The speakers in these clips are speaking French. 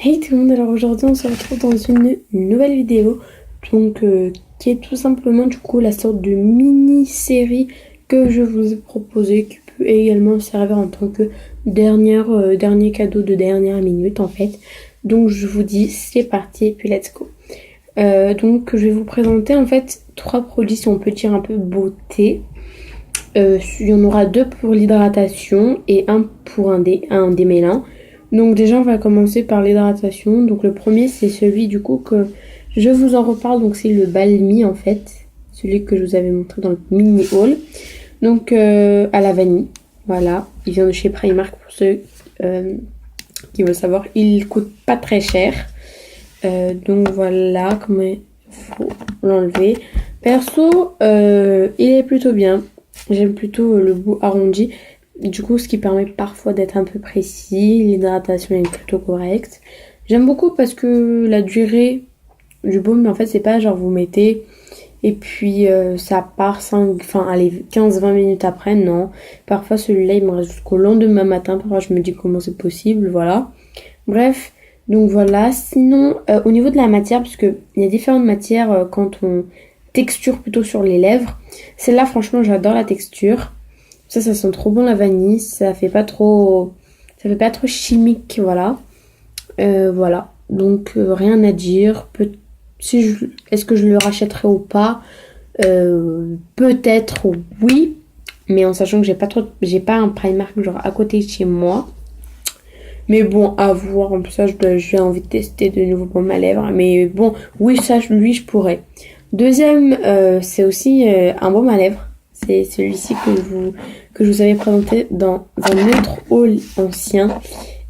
Hey tout le monde, alors aujourd'hui on se retrouve dans une nouvelle vidéo qui est tout simplement du coup la sorte de mini-série que je vous ai proposée qui peut également servir en tant que dernier cadeau de dernière minute en fait. Donc je vous dis c'est parti et puis let's go. Donc je vais vous présenter en fait 3 produits si on peut dire un peu beauté. Il y en aura 2 pour l'hydratation et un pour un démêlant. Donc déjà on va commencer par l'hydratation. Donc le premier c'est celui du coup que je vous en reparle. Donc c'est le Balmy en fait. Celui que je vous avais montré dans le mini haul. Donc à la vanille. Voilà. Il vient de chez Primark pour ceux qui veulent savoir. Il coûte pas très cher. Donc voilà comment il faut l'enlever. Perso il est plutôt bien. J'aime plutôt le bout arrondi. Du coup, ce qui permet parfois d'être un peu précis. L'hydratation est plutôt correcte. J'aime beaucoup parce que la durée du baume, en fait, c'est pas genre vous mettez et puis ça part 15-20 minutes après. Non. Parfois, celui-là, il me reste jusqu'au lendemain matin. Parfois, je me dis comment c'est possible. Voilà. Bref. Donc voilà. Sinon, au niveau de la matière, parce que il y a différentes matières quand on texture plutôt sur les lèvres. Celle-là, franchement, j'adore la texture. Ça sent trop bon la vanille. Ça fait pas trop chimique, voilà. Voilà. Donc rien à dire. Est-ce que je le rachèterai ou pas? Peut-être oui, mais en sachant que j'ai pas un Primark genre à côté de chez moi. Mais bon, à voir. En plus, ça, j'ai envie de tester de nouveau pour ma lèvre. Mais bon, oui, ça, lui, je pourrais. Deuxième, c'est aussi un baume à lèvres. C'est celui-ci que je vous avais présenté dans un autre haul ancien.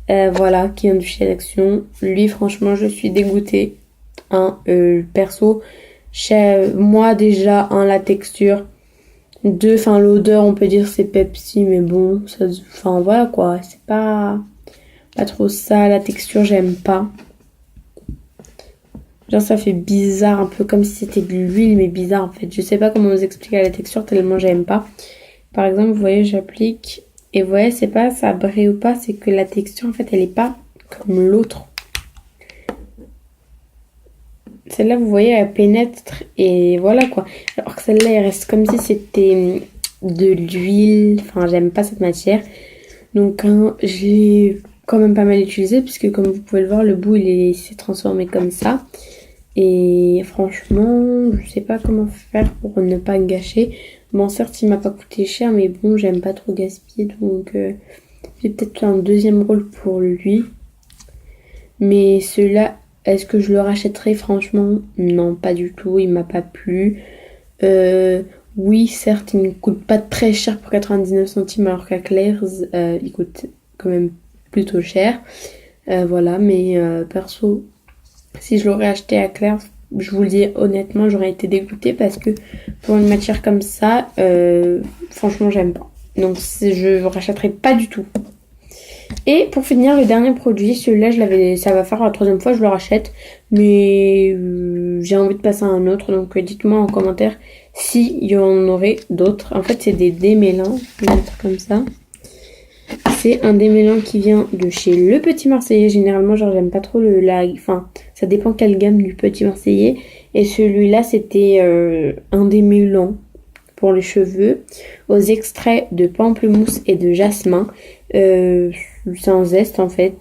Voilà, qui vient de chez Action. Lui, franchement, je suis dégoûtée. Perso, chez moi déjà, la texture. 2, l'odeur, on peut dire c'est Pepsi, mais bon, voilà quoi. C'est pas trop ça. La texture, j'aime pas. Genre ça fait bizarre, un peu comme si c'était de l'huile, mais bizarre en fait. Je sais pas comment vous expliquer la texture tellement j'aime pas. Par exemple, vous voyez, j'applique et vous voyez, c'est pas ça brille ou pas, c'est que la texture en fait, elle est pas comme l'autre. Celle-là, vous voyez, elle pénètre et voilà quoi. Alors que celle-là, elle reste comme si c'était de l'huile. Enfin, j'aime pas cette matière. Donc, je l'ai quand même pas mal utilisé puisque comme vous pouvez le voir, le bout, il s'est transformé comme ça. Et franchement, je sais pas comment faire pour ne pas gâcher. Bon, certes, il m'a pas coûté cher, mais bon, j'aime pas trop gaspiller. Donc, j'ai peut-être un deuxième rôle pour lui. Mais celui-là, est-ce que je le rachèterai? Franchement, non, pas du tout. Il m'a pas plu. Oui, certes, il ne coûte pas très cher pour 99 centimes, alors qu'à Claire's, il coûte quand même plutôt cher. Voilà, mais perso, si je l'aurais acheté à Claire's, je vous le dis honnêtement, j'aurais été dégoûtée parce que pour une matière comme ça, franchement, j'aime pas. Donc, je rachèterai pas du tout. Et pour finir, le dernier produit, celui-là, ça va faire la 3e fois, je le rachète. Mais j'ai envie de passer à un autre. Donc dites-moi en commentaire s'il y en aurait d'autres. En fait, c'est des démêlants. Je vais mettre comme ça. C'est un démêlant qui vient de chez Le Petit Marseillais. Généralement, genre, j'aime pas trop ça dépend quelle gamme du Petit Marseillais. Et celui-là, c'était un démêlant pour les cheveux aux extraits de pamplemousse et de jasmin. Sans zeste en fait.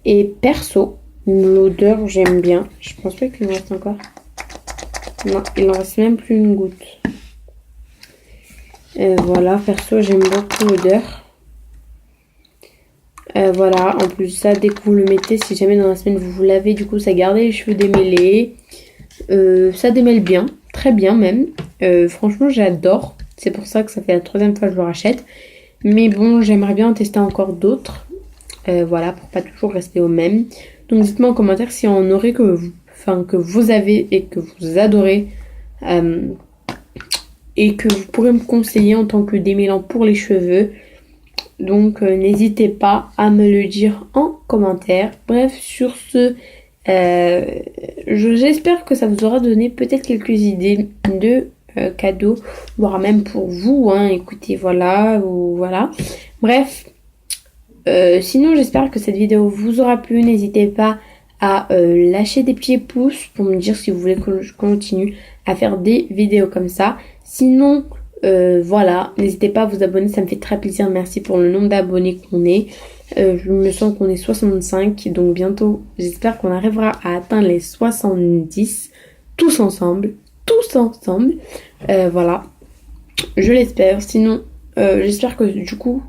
Et perso, l'odeur j'aime bien. Je pense pas qu'il me reste encore. Non, il en reste même plus une goutte. Voilà, perso j'aime beaucoup l'odeur. Voilà, en plus ça, dès que vous le mettez, si jamais dans la semaine vous vous lavez, du coup ça garde les cheveux démêlés. Ça démêle bien, très bien même. Franchement j'adore. C'est pour ça que ça fait la 3e fois que je le rachète. Mais bon, j'aimerais bien en tester encore d'autres. Voilà, pour pas toujours rester au même. Donc dites-moi en commentaire si on aurait que vous avez et que vous adorez. Et que vous pourrez me conseiller en tant que démêlant pour les cheveux. Donc n'hésitez pas à me le dire en commentaire. Bref, sur ce, j'espère que ça vous aura donné peut-être quelques idées de cadeaux, voire même pour vous, écoutez, voilà, ou voilà. Bref, Sinon, j'espère que cette vidéo vous aura plu. N'hésitez pas à lâcher des petits pouces pour me dire si vous voulez que je continue à faire des vidéos comme ça. Sinon, voilà, n'hésitez pas à vous abonner, ça me fait très plaisir. Merci pour le nombre d'abonnés qu'on est. Je me sens qu'on est 65, donc bientôt, j'espère qu'on arrivera à atteindre les 70, tous ensemble. Voilà, je l'espère. Sinon, j'espère que du coup,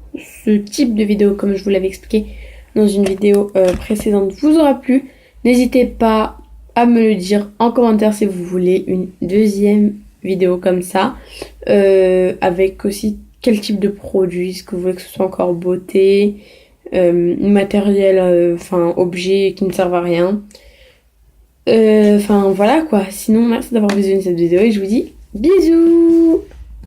ce type de vidéo, comme je vous l'avais expliqué dans une vidéo précédente, vous aura plu. N'hésitez pas à me le dire en commentaire si vous voulez une deuxième vidéo comme ça, avec aussi quel type de produit, est-ce que vous voulez que ce soit encore beauté, matériel, enfin objet qui ne servent à rien. Enfin voilà quoi. Sinon, merci d'avoir visionné cette vidéo et je vous dis bisous.